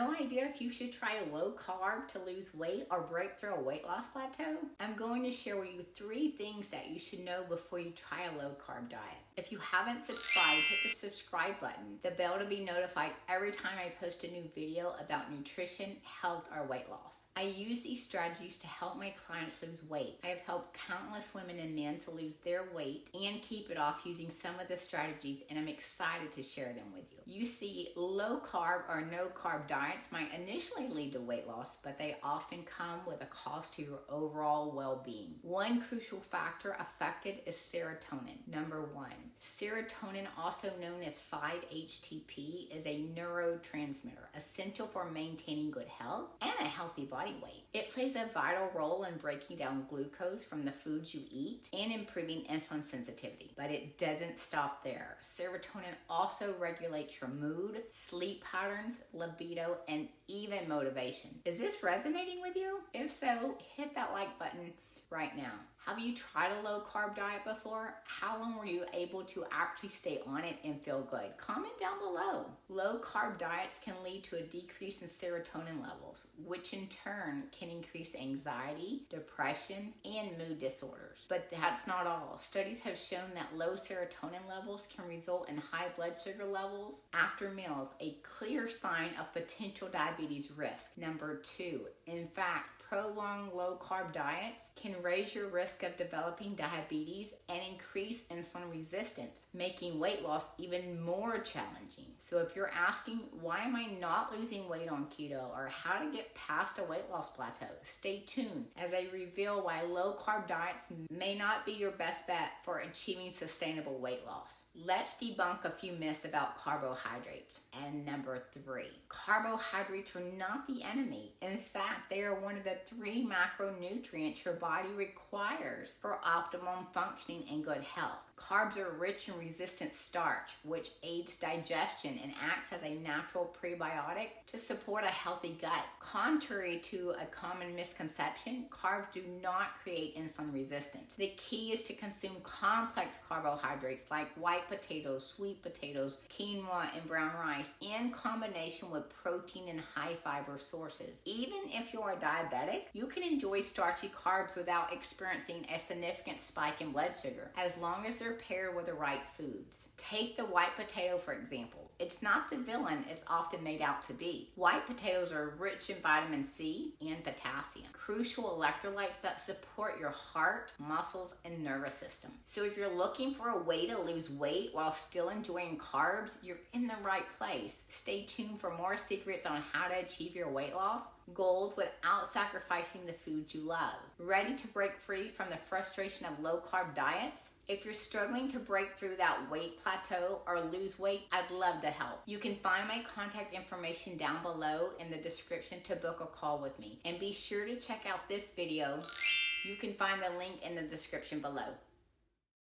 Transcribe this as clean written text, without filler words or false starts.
No idea if you should try low carb to lose weight or break through a weight loss plateau? I'm going to share with you 3 things that you should know before you try a low carb diet. If you haven't subscribed, hit the subscribe button, the bell to be notified every time I post a new video about nutrition, health, or weight loss. I use these strategies to help my clients lose weight. I have helped countless women and men to lose their weight and keep it off using some of the strategies, and I'm excited to share them with you. You see, low carb or no carb diets might initially lead to weight loss, but they often come with a cost to your overall well-being. One crucial factor affected is serotonin. Number 1, serotonin, also known as 5-HTP, is a neurotransmitter essential for maintaining good health and a healthy body weight. It plays a vital role in breaking down glucose from the foods you eat and improving insulin sensitivity. But it doesn't stop there. Serotonin also regulates your mood, sleep patterns, libido, and even motivation. Is this resonating with you? If so, hit that like button right now. Have you tried a low carb diet before? How long were you able to actually stay on it and feel good? Comment down below. Low carb diets can lead to a decrease in serotonin levels, which in turn can increase anxiety, depression, and mood disorders. But that's not all. Studies have shown that low serotonin levels can result in high blood sugar levels after meals, a clear sign of potential diabetes risk. Number 2, in fact, prolonged low-carb diets can raise your risk of developing diabetes and increase insulin resistance, making weight loss even more challenging. So if you're asking, why am I not losing weight on keto, or how to get past a weight loss plateau, stay tuned as I reveal why low-carb diets may not be your best bet for achieving sustainable weight loss. Let's debunk a few myths about carbohydrates. And number 3, carbohydrates are not the enemy. In fact, they are one of the 3 macronutrients your body requires for optimum functioning and good health. Carbs are rich in resistant starch, which aids digestion and acts as a natural prebiotic to support a healthy gut. Contrary to a common misconception, carbs do not create insulin resistance. The key is to consume complex carbohydrates like white potatoes, sweet potatoes, quinoa, and brown rice in combination with protein and high fiber sources. Even if you are diabetic, you can enjoy starchy carbs without experiencing a significant spike in blood sugar, as long as they're paired with the right foods. Take the white potato, for example. It's not the villain it's often made out to be. White potatoes are rich in vitamin C and potassium, crucial electrolytes that support your heart, muscles, and nervous system. So if you're looking for a way to lose weight while still enjoying carbs, you're in the right place. Stay tuned for more secrets on how to achieve your weight loss goals without sacrificing the foods you love. Ready to break free from the frustration of low-carb diets? If you're struggling to break through that weight plateau or lose weight, I'd love to help. You can find my contact information down below in the description to book a call with me. And be sure to check out this video. You can find the link in the description below.